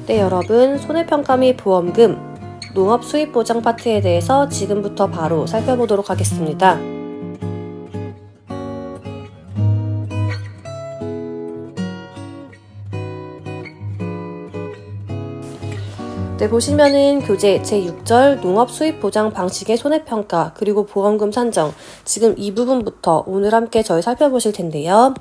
네, 여러분, 손해평가 및 보험금, 농업수입보장 파트에 대해서 지금부터 바로 살펴보도록 하겠습니다. 네, 보시면은 교재 제6절 농업수입보장 방식의 손해평가 그리고 보험금 산정, 지금 이 부분부터 오늘 함께 저희 살펴보실 텐데요.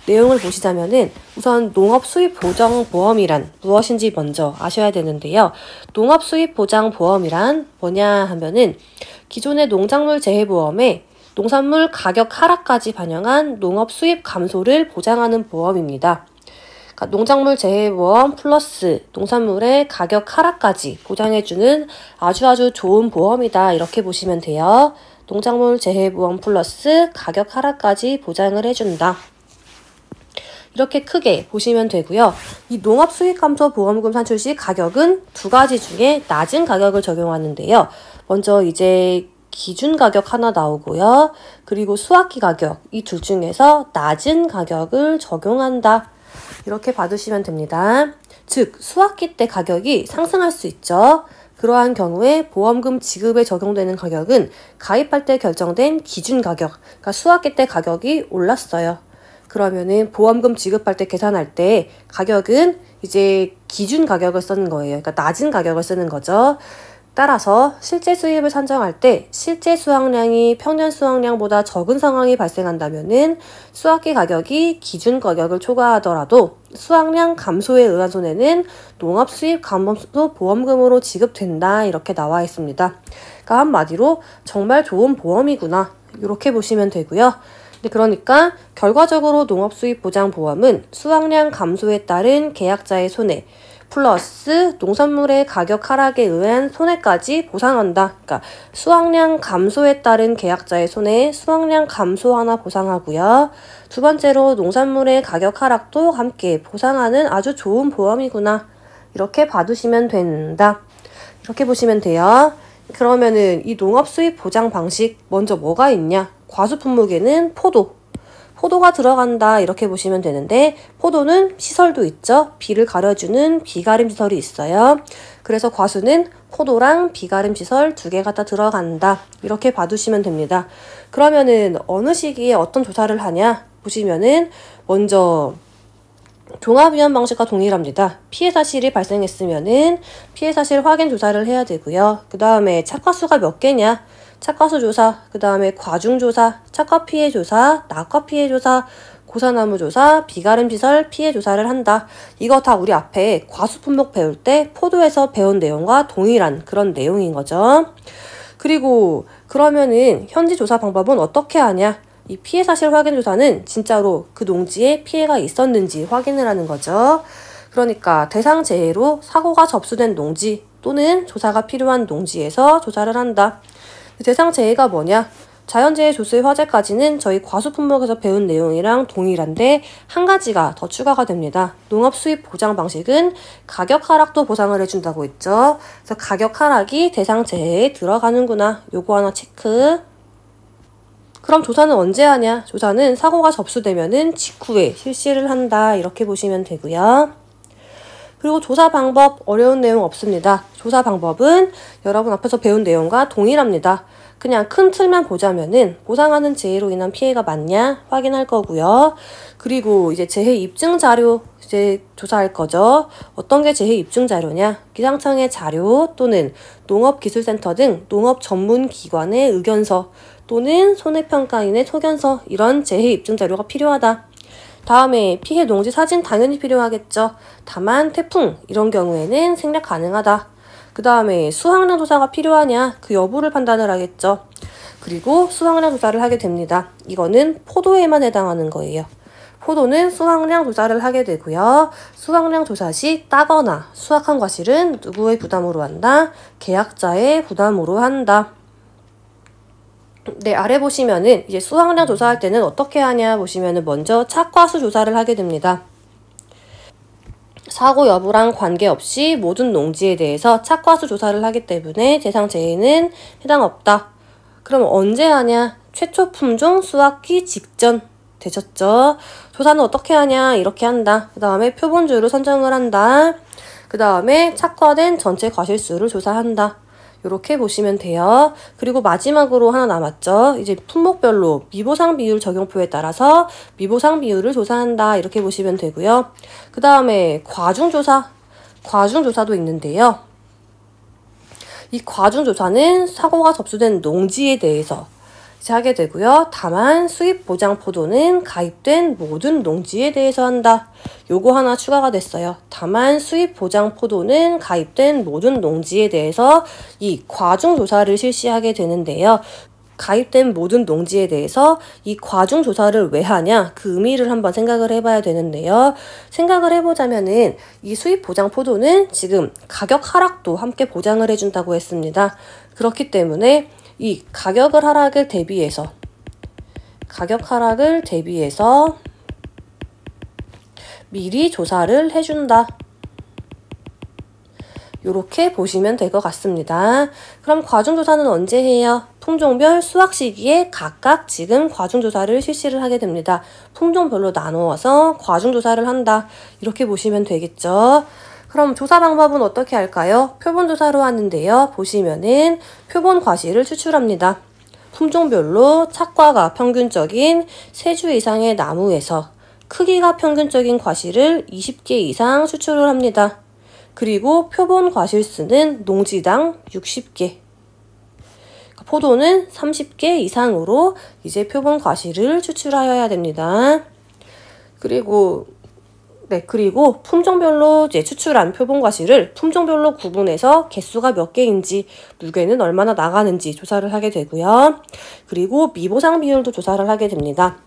내용을 보시자면은 우선 농업수입보장보험이란 무엇인지 먼저 아셔야 되는데요. 농업수입보장보험이란 뭐냐 하면은 기존의 농작물 재해보험에 농산물 가격 하락까지 반영한 농업수입 감소를 보장하는 보험입니다. 농작물 재해보험 플러스 농산물의 가격 하락까지 보장해주는 아주 좋은 보험이다, 이렇게 보시면 돼요. 농작물 재해보험 플러스 가격 하락까지 보장을 해준다, 이렇게 크게 보시면 되고요. 이 농업수익감소보험금 산출 시 가격은 두 가지 중에 낮은 가격을 적용하는데요. 먼저 이제 기준 가격 하나 나오고요. 그리고 수확기 가격, 이 둘 중에서 낮은 가격을 적용한다, 이렇게 봐두시면 됩니다. 즉, 수확기 때 가격이 상승할 수 있죠. 그러한 경우에 보험금 지급에 적용되는 가격은 가입할 때 결정된 기준 가격, 그러니까 수확기 때 가격이 올랐어요. 그러면은 보험금 지급할 때 계산할 때 가격은 이제 기준 가격을 쓰는 거예요. 그러니까 낮은 가격을 쓰는 거죠. 따라서 실제 수입을 산정할 때 실제 수확량이 평년 수확량보다 적은 상황이 발생한다면은 수확기 가격이 기준 가격을 초과하더라도 수확량 감소에 의한 손해는 농업수입 감소 보험금으로 지급된다, 이렇게 나와 있습니다. 그러니까 한마디로 정말 좋은 보험이구나, 이렇게 보시면 되고요. 그러니까 결과적으로 농업수입보장보험은 수확량 감소에 따른 계약자의 손해 플러스 농산물의 가격 하락에 의한 손해까지 보상한다. 그러니까 수확량 감소에 따른 계약자의 손해, 수확량 감소 하나 보상하고요. 두 번째로 농산물의 가격 하락도 함께 보상하는 아주 좋은 보험이구나, 이렇게 봐두시면 된다, 이렇게 보시면 돼요. 그러면은 이 농업수입 보장 방식 먼저 뭐가 있냐? 과수 품목에는 포도가 들어간다, 이렇게 보시면 되는데, 포도는 시설도 있죠. 비를 가려주는 비가림 시설이 있어요. 그래서 과수는 포도랑 비가림 시설 두 개 갖다 들어간다, 이렇게 봐두시면 됩니다. 그러면은 어느 시기에 어떤 조사를 하냐 보시면은 먼저 종합위험 방식과 동일합니다. 피해 사실이 발생했으면은 피해 사실 확인 조사를 해야 되고요. 그 다음에 착과수가 몇 개냐, 착과수 조사, 그 다음에 과중 조사, 착과 피해 조사, 낙과 피해 조사, 고사나무 조사, 비가림 시설 피해 조사를 한다. 이거 다 우리 앞에 과수 품목 배울 때 포도에서 배운 내용과 동일한 그런 내용인 거죠. 그리고 그러면은 현지 조사 방법은 어떻게 하냐? 이 피해 사실 확인 조사는 진짜로 그 농지에 피해가 있었는지 확인을 하는 거죠. 그러니까 대상 재해로 사고가 접수된 농지 또는 조사가 필요한 농지에서 조사를 한다. 대상 재해가 뭐냐? 자연재해 조수의 화재까지는 저희 과수 품목에서 배운 내용이랑 동일한데 한 가지가 더 추가가 됩니다. 농업수입 보장 방식은 가격 하락도 보상을 해준다고 했죠. 그래서 가격 하락이 대상 재해에 들어가는구나, 요거 하나 체크. 그럼 조사는 언제 하냐? 조사는 사고가 접수되면은 직후에 실시를 한다, 이렇게 보시면 되고요. 그리고 조사 방법 어려운 내용 없습니다. 조사 방법은 여러분 앞에서 배운 내용과 동일합니다. 그냥 큰 틀만 보자면은 보상하는 재해로 인한 피해가 많냐 확인할 거고요. 그리고 이제 재해 입증 자료 이제 조사할 거죠. 어떤 게 재해 입증 자료냐? 기상청의 자료 또는 농업기술센터 등 농업 전문 기관의 의견서 또는 손해평가인의 소견서, 이런 재해 입증 자료가 필요하다. 다음에 피해 농지 사진 당연히 필요하겠죠. 다만 태풍 이런 경우에는 생략 가능하다. 그 다음에 수확량 조사가 필요하냐, 그 여부를 판단을 하겠죠. 그리고 수확량 조사를 하게 됩니다. 이거는 포도에만 해당하는 거예요. 포도는 수확량 조사를 하게 되고요. 수확량 조사 시 따거나 수확한 과실은 누구의 부담으로 한다? 계약자의 부담으로 한다. 네, 아래 보시면은 이제 수확량 조사할 때는 어떻게 하냐 보시면은 먼저 착과수 조사를 하게 됩니다. 사고 여부랑 관계없이 모든 농지에 대해서 착과수 조사를 하기 때문에 대상 재해는 해당 없다. 그럼 언제 하냐? 최초 품종 수확기 직전 되셨죠? 조사는 어떻게 하냐? 이렇게 한다. 그 다음에 표본주를 선정을 한다. 그 다음에 착과된 전체 과실수를 조사한다. 이렇게 보시면 돼요. 그리고 마지막으로 하나 남았죠. 이제 품목별로 미보상 비율 적용표에 따라서 미보상 비율을 조사한다. 이렇게 보시면 되고요. 그 다음에 과중조사도 있는데요. 이 과중조사는 사고가 접수된 농지에 대해서 하게 되고요. 다만 수입 보장 포도는 가입된 모든 농지에 대해서 한다. 요거 하나 추가가 됐어요. 다만 수입 보장 포도는 가입된 모든 농지에 대해서 이 과중 조사를 실시하게 되는데요. 가입된 모든 농지에 대해서 이 과중 조사를 왜 하냐, 그 의미를 한번 생각을 해봐야 되는데요. 생각을 해보자면은 이 수입 보장 포도는 지금 가격 하락도 함께 보장을 해준다고 했습니다. 그렇기 때문에 이 가격 하락을 대비해서 미리 조사를 해준다. 이렇게 보시면 될 것 같습니다. 그럼 과중조사는 언제 해요? 품종별 수확 시기에 각각 지금 과중조사를 실시를 하게 됩니다. 품종별로 나누어서 과중조사를 한다. 이렇게 보시면 되겠죠. 그럼 조사 방법은 어떻게 할까요? 표본조사로 하는데요. 보시면은 표본 과실을 추출합니다. 품종별로 착과가 평균적인 3주 이상의 나무에서 크기가 평균적인 과실을 20개 이상 추출을 합니다. 그리고 표본 과실수는 농지당 60개. 포도는 30개 이상으로 이제 표본 과실을 추출하여야 됩니다. 그리고 품종별로 이제 추출한 표본 과실을 품종별로 구분해서 개수가 몇 개인지, 무게는 얼마나 나가는지 조사를 하게 되고요. 그리고 미보상 비율도 조사를 하게 됩니다.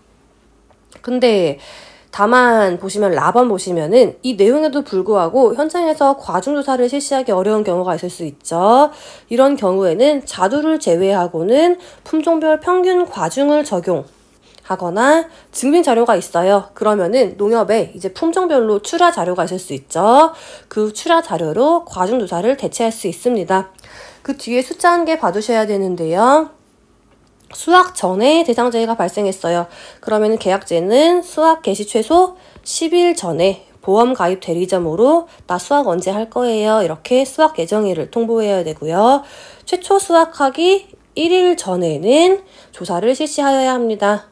근데 다만 보시면 라번 보시면은 이 내용에도 불구하고 현장에서 과중조사를 실시하기 어려운 경우가 있을 수 있죠. 이런 경우에는 자두를 제외하고는 품종별 평균 과중을 적용하거나 증빙 자료가 있어요. 그러면은 농협에 이제 품종별로 출하 자료가 있을 수 있죠. 그 출하 자료로 과중조사를 대체할 수 있습니다. 그 뒤에 숫자 한 개 봐두셔야 되는데요. 수확 전에 대상재해가 발생했어요. 그러면 계약제는 수확 개시 최소 10일 전에 보험 가입 대리점으로 나 수확 언제 할 거예요. 이렇게 수확 예정일을 통보해야 되고요. 최초 수확하기 1일 전에는 조사를 실시하여야 합니다.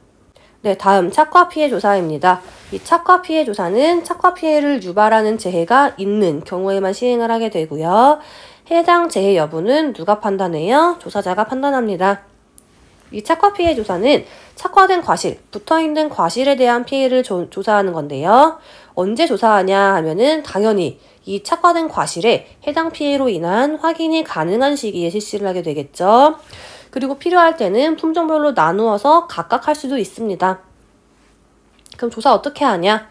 네, 다음 착과 피해 조사입니다. 이 착과 피해 조사는 착과 피해를 유발하는 재해가 있는 경우에만 시행을 하게 되고요. 해당 재해 여부는 누가 판단해요? 조사자가 판단합니다. 이 착과 피해 조사는 착과된 과실, 붙어있는 과실에 대한 피해를 조사하는 건데요. 언제 조사하냐 하면은 당연히 이 착과된 과실에 해당 피해로 인한 확인이 가능한 시기에 실시를 하게 되겠죠. 그리고 필요할 때는 품종별로 나누어서 각각 할 수도 있습니다. 그럼 조사 어떻게 하냐?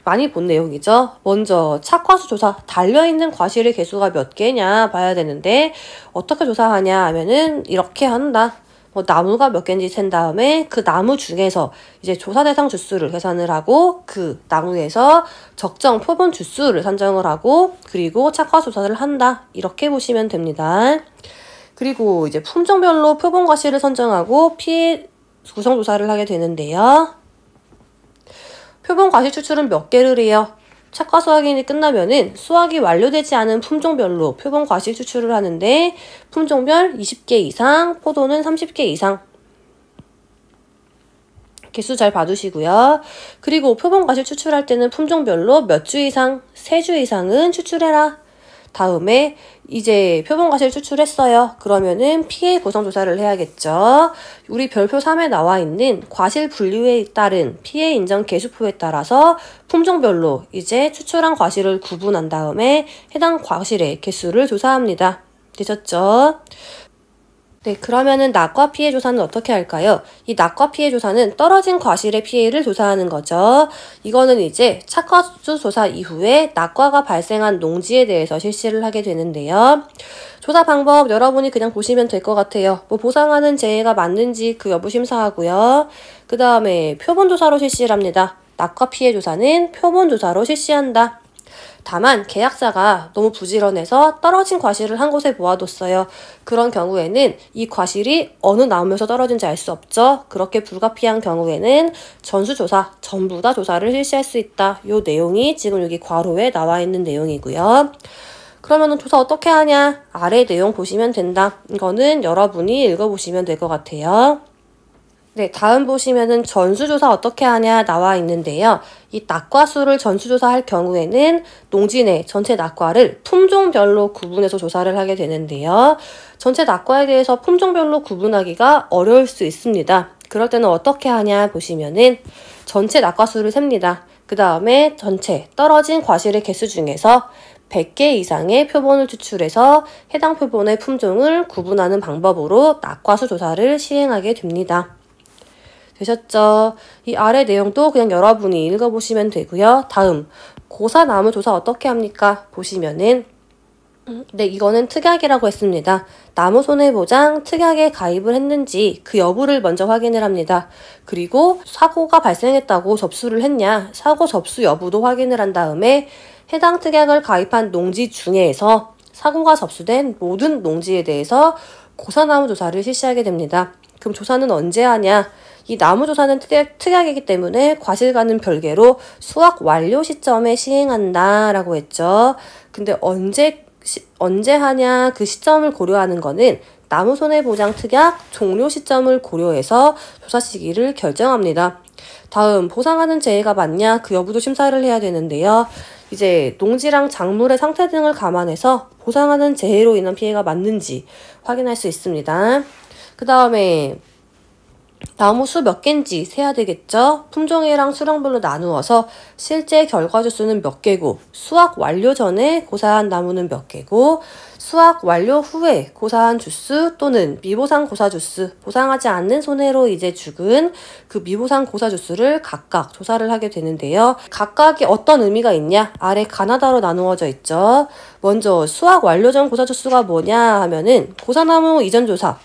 많이 본 내용이죠. 먼저 착과수 조사, 달려있는 과실의 개수가 몇 개냐 봐야 되는데 어떻게 조사하냐 하면은 이렇게 한다. 나무가 몇 개인지 센 다음에 그 나무 중에서 이제 조사 대상 주수를 계산을 하고 그 나무에서 적정 표본 주수를 산정을 하고 그리고 착과 조사를 한다. 이렇게 보시면 됩니다. 그리고 이제 품종별로 표본 과실을 선정하고 피해 구성 조사를 하게 되는데요. 표본 과실 추출은 몇 개를 해요? 착과 수확이 끝나면은 수확이 완료되지 않은 품종별로 표본 과실 추출을 하는데 품종별 20개 이상, 포도는 30개 이상. 개수 잘 봐두시고요. 그리고 표본 과실 추출할 때는 품종별로 몇 주 이상, 3주 이상은 추출해라. 다음에 이제 표본 과실 추출했어요. 그러면은 피해 구성 조사를 해야겠죠. 우리 별표 3에 나와 있는 과실 분류에 따른 피해 인정 개수표에 따라서 품종별로 이제 추출한 과실을 구분한 다음에 해당 과실의 개수를 조사합니다. 되셨죠? 네, 그러면은 낙과 피해 조사는 어떻게 할까요? 이 낙과 피해 조사는 떨어진 과실의 피해를 조사하는 거죠. 이거는 이제 착과수 조사 이후에 낙과가 발생한 농지에 대해서 실시를 하게 되는데요. 조사 방법 여러분이 그냥 보시면 될 것 같아요. 보상하는 재해가 맞는지 그 여부 심사하고요. 그 다음에 표본 조사로 실시를 합니다. 낙과 피해 조사는 표본 조사로 실시한다. 다만 계약자가 너무 부지런해서 떨어진 과실을 한 곳에 모아뒀어요. 그런 경우에는 이 과실이 어느 나무에서 떨어진지 알 수 없죠. 그렇게 불가피한 경우에는 전수조사, 전부 다 조사를 실시할 수 있다. 요 내용이 지금 여기 괄호에 나와 있는 내용이고요. 그러면은 조사 어떻게 하냐? 아래 내용 보시면 된다. 이거는 여러분이 읽어보시면 될 것 같아요. 네, 다음 보시면은 전수조사 어떻게 하냐 나와 있는데요. 이 낙과수를 전수조사할 경우에는 농지내 전체 낙과를 품종별로 구분해서 조사를 하게 되는데요. 전체 낙과에 대해서 품종별로 구분하기가 어려울 수 있습니다. 그럴 때는 어떻게 하냐 보시면은 전체 낙과수를 셉니다. 그 다음에 전체 떨어진 과실의 개수 중에서 100개 이상의 표본을 추출해서 해당 표본의 품종을 구분하는 방법으로 낙과수 조사를 시행하게 됩니다. 되셨죠? 이 아래 내용도 그냥 여러분이 읽어보시면 되고요. 다음 고사나무 조사 어떻게 합니까? 보시면은 네, 이거는 특약이라고 했습니다. 나무 손해보장 특약에 가입을 했는지 그 여부를 먼저 확인을 합니다. 그리고 사고가 발생했다고 접수를 했냐, 사고 접수 여부도 확인을 한 다음에 해당 특약을 가입한 농지 중에서 사고가 접수된 모든 농지에 대해서 고사나무 조사를 실시하게 됩니다. 그럼 조사는 언제 하냐? 이 나무 조사는 특약이기 때문에 과실과는 별개로 수확 완료 시점에 시행한다라고 했죠. 근데 언제 하냐 그 시점을 고려하는 거는 나무 손해보장 특약 종료 시점을 고려해서 조사 시기를 결정합니다. 다음 보상하는 재해가 맞냐 그 여부도 심사를 해야 되는데요. 이제 농지랑 작물의 상태 등을 감안해서 보상하는 재해로 인한 피해가 맞는지 확인할 수 있습니다. 그 다음에 나무 수 몇 개인지 세야 되겠죠? 품종이랑 수령별로 나누어서 실제 결과 주수는 몇 개고 수확 완료 전에 고사한 나무는 몇 개고 수확 완료 후에 고사한 주수 또는 미보상 고사 주수, 보상하지 않는 손해로 이제 죽은 그 미보상 고사 주수를 각각 조사를 하게 되는데요. 각각이 어떤 의미가 있냐? 아래 가나다로 나누어져 있죠. 먼저 수확 완료 전 고사 주수가 뭐냐 하면은 고사나무 이전 조사,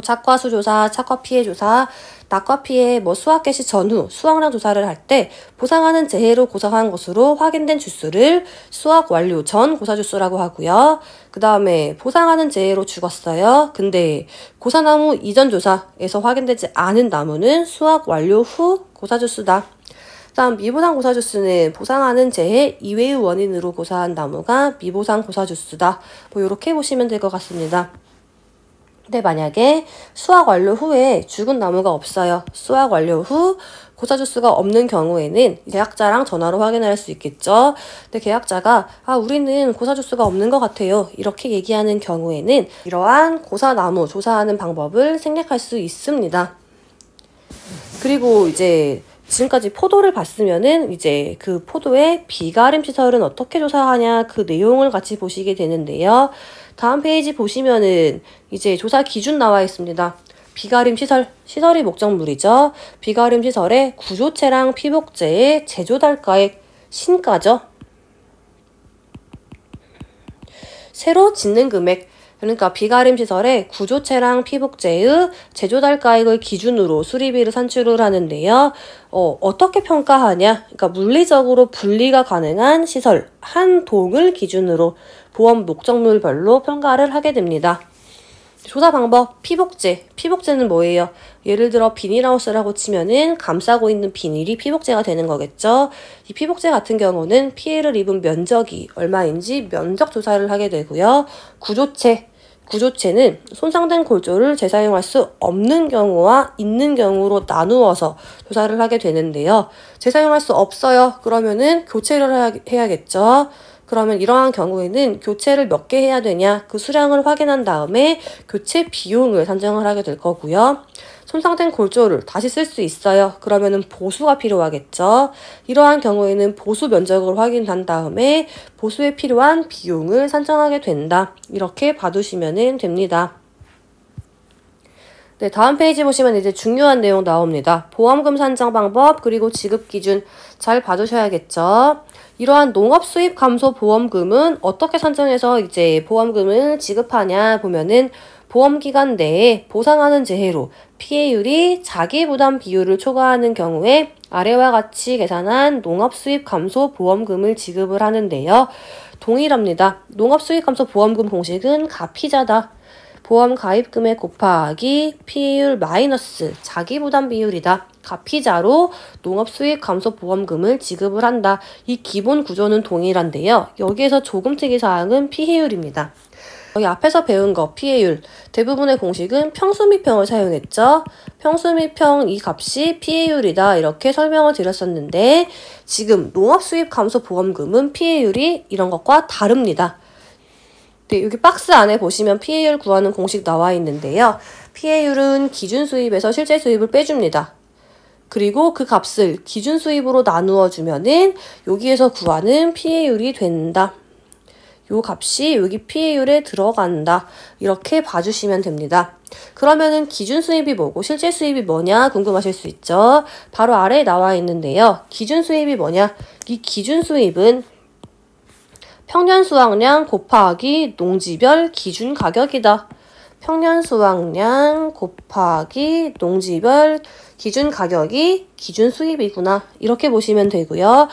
착과수 조사, 착과 피해 조사, 낙과 피해, 수확 개시 전후 수확량 조사를 할 때 보상하는 재해로 고사한 것으로 확인된 주수를 수확 완료 전 고사 주수라고 하고요. 그 다음에 보상하는 재해로 죽었어요. 근데 고사나무 이전 조사에서 확인되지 않은 나무는 수확 완료 후 고사 주수다. 다음 미보상 고사 주수는 보상하는 재해 이외의 원인으로 고사한 나무가 미보상 고사 주수다. 이렇게 보시면 될 것 같습니다. 근데 만약에 수확 완료 후에 죽은 나무가 없어요. 수확 완료 후 고사 주수가 없는 경우에는 계약자랑 전화로 확인할 수 있겠죠. 근데 계약자가 우리는 고사 주수가 없는 것 같아요. 이렇게 얘기하는 경우에는 이러한 고사나무 조사하는 방법을 생략할 수 있습니다. 그리고 이제 지금까지 포도를 봤으면은 이제 그 포도의 비가림 시설은 어떻게 조사하냐 그 내용을 같이 보시게 되는데요. 다음 페이지 보시면은 이제 조사 기준 나와 있습니다. 비가림 시설이 목적물이죠. 비가림 시설의 구조체랑 피복제의 제조달가액 신가죠. 새로 짓는 금액, 그러니까 비가림 시설의 구조체랑 피복제의 제조달가액을 기준으로 수리비를 산출을 하는데요. 어떻게 평가하냐? 그러니까 물리적으로 분리가 가능한 시설 한 동을 기준으로 보험 목적물별로 평가를 하게 됩니다. 조사 방법, 피복제는 뭐예요? 예를 들어 비닐하우스라고 치면은 감싸고 있는 비닐이 피복제가 되는 거겠죠. 이 피복제 같은 경우는 피해를 입은 면적이 얼마인지 면적 조사를 하게 되고요. 구조체는 손상된 골조를 재사용할 수 없는 경우와 있는 경우로 나누어서 조사를 하게 되는데요. 재사용할 수 없어요. 그러면은 교체를 해야겠죠. 그러면 이러한 경우에는 교체를 몇 개 해야 되냐 그 수량을 확인한 다음에 교체 비용을 산정을 하게 될 거고요. 손상된 골조를 다시 쓸 수 있어요. 그러면은 보수가 필요하겠죠. 이러한 경우에는 보수 면적을 확인한 다음에 보수에 필요한 비용을 산정하게 된다. 이렇게 봐두시면 됩니다. 네, 다음 페이지 보시면 이제 중요한 내용 나옵니다. 보험금 산정 방법 그리고 지급 기준 잘 봐두셔야겠죠. 이러한 농업 수입 감소 보험금은 어떻게 산정해서 이제 보험금을 지급하냐 보면은 보험 기간 내에 보상하는 재해로 피해율이 자기 부담 비율을 초과하는 경우에 아래와 같이 계산한 농업수입 감소 보험금을 지급을 하는데요. 동일합니다. 농업수입 감소 보험금 공식은 가피자다. 보험 가입금액 곱하기 피해율 마이너스 자기부담 비율이다. 가피자로 농업수입 감소 보험금을 지급을 한다. 이 기본 구조는 동일한데요. 여기에서 조금 특이사항은 피해율입니다. 여기 앞에서 배운 거 피해율 대부분의 공식은 평수 및 평을 사용했죠. 평수 및 평 이 값이 피해율이다 이렇게 설명을 드렸었는데 지금 농업수입 감소 보험금은 피해율이 이런 것과 다릅니다. 네, 여기 박스 안에 보시면 피해율 구하는 공식 나와 있는데요. 피해율은 기준 수입에서 실제 수입을 빼줍니다. 그리고 그 값을 기준 수입으로 나누어 주면은 여기에서 구하는 피해율이 된다. 요 값이 여기 피해율에 들어간다. 이렇게 봐주시면 됩니다. 그러면은 기준 수입이 뭐고 실제 수입이 뭐냐 궁금하실 수 있죠. 바로 아래에 나와 있는데요. 기준 수입이 뭐냐? 이 기준 수입은 평년 수확량 곱하기 농지별 기준 가격이다. 평년 수확량 곱하기 농지별 기준 가격이 기준 수입이구나. 이렇게 보시면 되고요.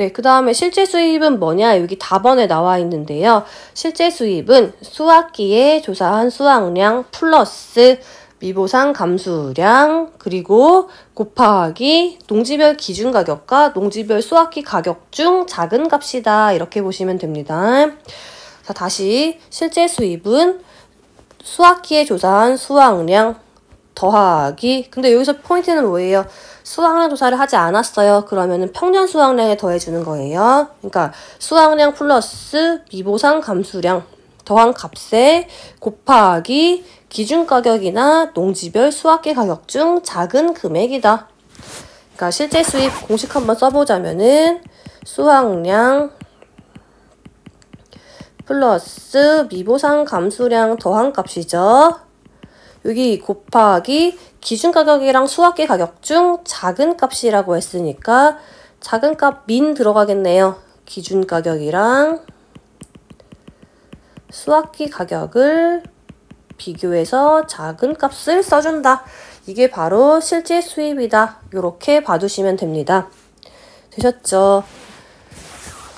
네, 그 다음에 실제 수입은 뭐냐? 여기 답안에 나와 있는데요. 실제 수입은 수확기에 조사한 수확량 플러스 미보상 감수량 그리고 곱하기 농지별 기준 가격과 농지별 수확기 가격 중 작은 값이다. 이렇게 보시면 됩니다. 자, 다시 실제 수입은 수확기에 조사한 수확량 더하기 근데 여기서 포인트는 뭐예요? 수확량 조사를 하지 않았어요. 그러면은 평년 수확량에 더해주는 거예요. 그러니까 수확량 플러스 미보상 감수량 더한 값에 곱하기 기준 가격이나 농지별 수확기 가격 중 작은 금액이다. 그러니까 실제 수입 공식 한번 써보자면은 수확량 플러스 미보상 감수량 더한 값이죠. 여기 곱하기 기준 가격이랑 수확기 가격 중 작은 값이라고 했으니까 작은 값 민 들어가겠네요. 기준 가격이랑 수확기 가격을 비교해서 작은 값을 써준다. 이게 바로 실제 수입이다. 이렇게 봐두시면 됩니다. 되셨죠?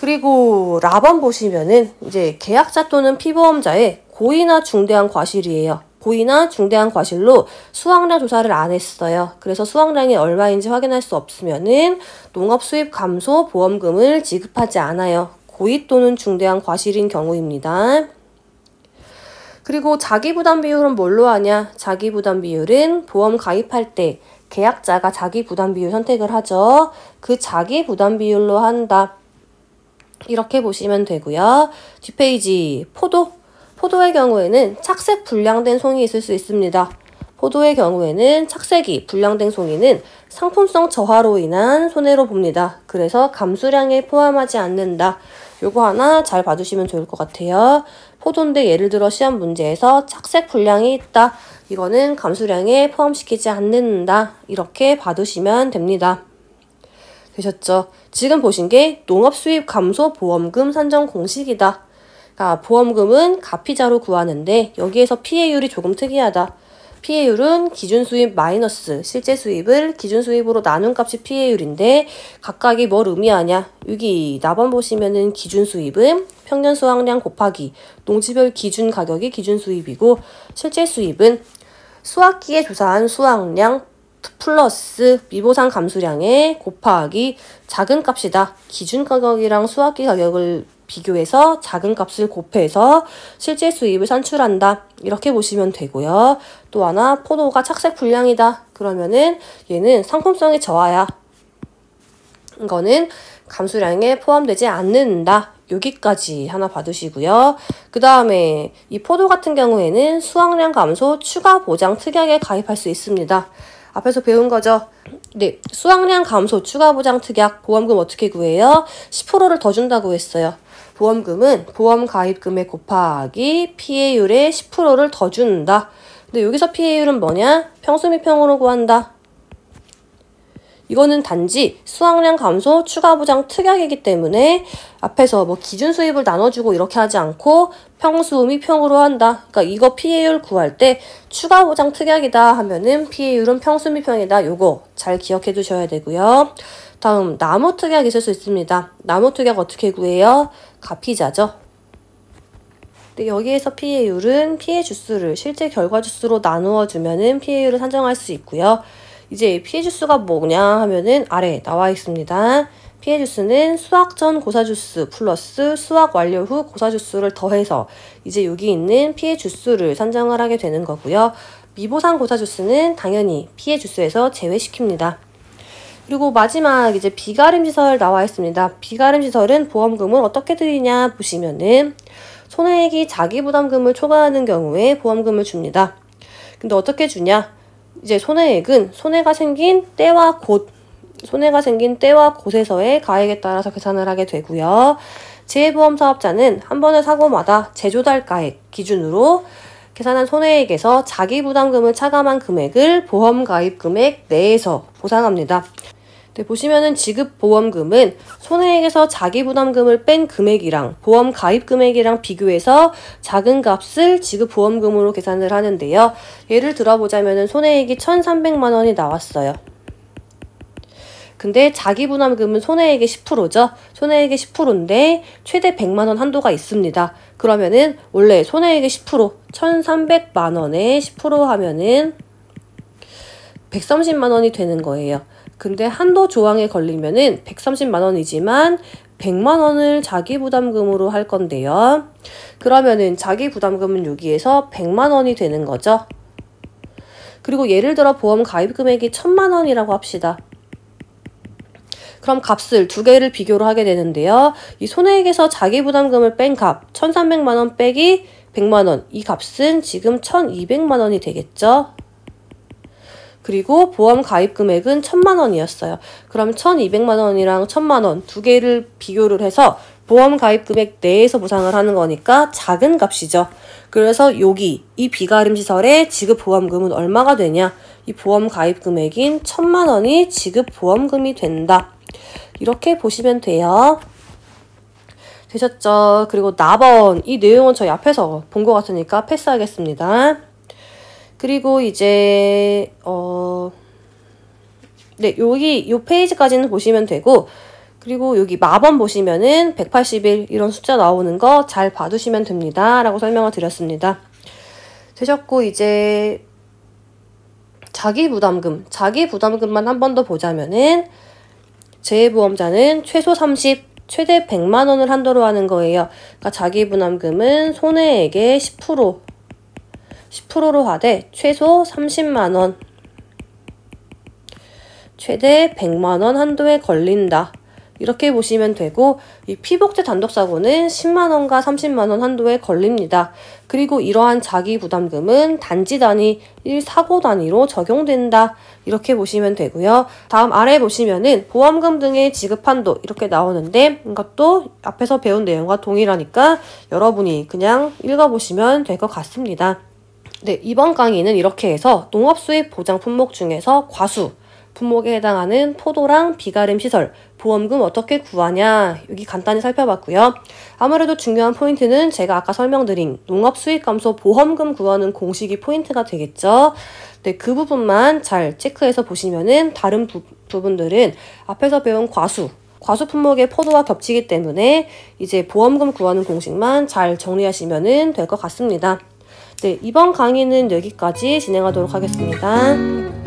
그리고 라번 보시면은 이제 계약자 또는 피보험자의 고의나 중대한 과실이에요. 고의나 중대한 과실로 수확량 조사를 안 했어요. 그래서 수확량이 얼마인지 확인할 수 없으면은 농업수입 감소 보험금을 지급하지 않아요. 고의 또는 중대한 과실인 경우입니다. 그리고 자기부담 비율은 뭘로 하냐? 자기부담 비율은 보험 가입할 때 계약자가 자기부담 비율 선택을 하죠. 그 자기부담 비율로 한다. 이렇게 보시면 되고요. 뒷페이지 포도의 경우에는 착색 불량된 송이 있을 수 있습니다. 포도의 경우에는 착색이 불량된 송이는 상품성 저하로 인한 손해로 봅니다. 그래서 감수량에 포함하지 않는다. 요거 하나 잘 봐주시면 좋을 것 같아요. 포도인데 예를 들어 시험 문제에서 착색 불량이 있다. 이거는 감수량에 포함시키지 않는다. 이렇게 봐두시면 됩니다. 되셨죠? 지금 보신 게 농업수입 감소 보험금 산정 공식이다. 그러니까 보험금은 가피자로 구하는데 여기에서 피해율이 조금 특이하다. 피해율은 기준 수입 마이너스 실제 수입을 기준 수입으로 나눈 값이 피해율인데 각각이 뭘 의미하냐? 여기 나번 보시면은 기준 수입은 평년 수확량 곱하기 농지별 기준 가격이 기준 수입이고 실제 수입은 수확기에 조사한 수확량 플러스 미보상 감수량에 곱하기 작은 값이다. 기준 가격이랑 수확기 가격을 비교해서 작은 값을 곱해서 실제 수입을 산출한다. 이렇게 보시면 되고요. 또 하나 포도가 착색 불량이다. 그러면은 얘는 상품성이 저하야. 이거는 감수량에 포함되지 않는다. 여기까지 하나 봐두시고요. 그 다음에 이 포도 같은 경우에는 수확량 감소 추가 보장 특약에 가입할 수 있습니다. 앞에서 배운 거죠. 네, 수확량 감소 추가 보장 특약 보험금 어떻게 구해요? 10%를 더 준다고 했어요. 보험금은 보험 가입금액 곱하기 피해율의 10%를 더 준다. 근데 여기서 피해율은 뭐냐? 평수 및 평으로 구한다. 이거는 단지 수확량 감소 추가 보장 특약이기 때문에 앞에서 뭐 기준 수입을 나눠주고 이렇게 하지 않고 평수 미평으로 한다. 그러니까 이거 피해율 구할 때 추가 보장 특약이다 하면은 피해율은 평수 미평이다. 요거 잘 기억해 두셔야 되고요. 다음 나무 특약 있을 수 있습니다. 나무 특약 어떻게 구해요? 가피자죠. 근데 여기에서 피해율은 피해 주수를 실제 결과 주수로 나누어 주면은 피해율을 산정할 수 있고요. 이제 피해 주수가 뭐냐 하면은 아래에 나와 있습니다. 피해 주수는 수확 전 고사 주수 플러스 수확 완료 후 고사 주수를 더해서 이제 여기 있는 피해 주수를 산정을 하게 되는 거고요. 미보상 고사 주수는 당연히 피해 주수에서 제외시킵니다. 그리고 마지막 이제 비가림 시설 나와 있습니다. 비가림 시설은 보험금을 어떻게 드리냐 보시면은 손해액이 자기부담금을 초과하는 경우에 보험금을 줍니다. 근데 어떻게 주냐? 이제 손해액은 손해가 생긴 때와 곳에서의 가액에 따라서 계산을 하게 되고요. 재해보험 사업자는 한 번의 사고마다 제조달 가액 기준으로 계산한 손해액에서 자기부담금을 차감한 금액을 보험 가입 금액 내에서 보상합니다. 네, 보시면은 지급 보험금은 손해액에서 자기부담금을 뺀 금액이랑 보험 가입 금액이랑 비교해서 작은 값을 지급 보험금으로 계산을 하는데요. 예를 들어보자면은 손해액이 1,300만 원이 나왔어요. 근데 자기부담금은 손해액의 10%죠. 손해액의 10%인데 최대 100만 원 한도가 있습니다. 그러면은 원래 손해액의 10%, 1,300만 원에 10% 하면은 130만 원이 되는 거예요. 근데 한도 조항에 걸리면은 130만 원이지만 100만 원을 자기부담금으로 할 건데요. 그러면은 자기부담금은 여기에서 100만 원이 되는 거죠. 그리고 예를 들어 보험 가입 금액이 1,000만 원이라고 합시다. 그럼 값을 두 개를 비교를 하게 되는데요. 이 손해액에서 자기부담금을 뺀 값 1,300만 원 빼기 100만 원, 이 값은 지금 1,200만 원이 되겠죠. 그리고 보험 가입 금액은 1,000만 원이었어요. 그럼 1,200만 원이랑 1,000만 원 두 개를 비교를 해서 보험 가입 금액 내에서 보상을 하는 거니까 작은 값이죠. 그래서 여기 이 비가림 시설의 지급 보험금은 얼마가 되냐? 이 보험 가입 금액인 1,000만 원이 지급 보험금이 된다. 이렇게 보시면 돼요. 되셨죠? 그리고 나번 이 내용은 저희 앞에서 본 것 같으니까 패스하겠습니다. 그리고 이제 네, 여기 요 페이지까지는 보시면 되고, 그리고 여기 마번 보시면은 181 이런 숫자 나오는 거 잘 봐두시면 됩니다. 라고 설명을 드렸습니다. 되셨고, 이제 자기부담금만 한 번 더 보자면은 재해보험자는 최소 30, 최대 100만 원을 한도로 하는 거예요. 그러니까 자기부담금은 손해액의 10%로 하되 최소 30만 원, 최대 100만 원 한도에 걸린다. 이렇게 보시면 되고, 이 피복제 단독사고는 10만 원과 30만 원 한도에 걸립니다. 그리고 이러한 자기부담금은 단지 단위 1사고 단위로 적용된다. 이렇게 보시면 되고요. 다음 아래 보시면은 보험금 등의 지급 한도 이렇게 나오는데, 이것도 앞에서 배운 내용과 동일하니까 여러분이 그냥 읽어보시면 될 것 같습니다. 네, 이번 강의는 이렇게 해서 농업수입 보장 품목 중에서 과수 품목에 해당하는 포도랑 비가림 시설, 보험금 어떻게 구하냐 여기 간단히 살펴봤고요. 아무래도 중요한 포인트는 제가 아까 설명드린 농업수입 감소 보험금 구하는 공식이 포인트가 되겠죠. 네, 그 부분만 잘 체크해서 보시면은 다른 부분들은 앞에서 배운 과수 품목의 포도와 겹치기 때문에 이제 보험금 구하는 공식만 잘 정리하시면 될 것 같습니다. 네, 이번 강의는 여기까지 진행하도록 하겠습니다.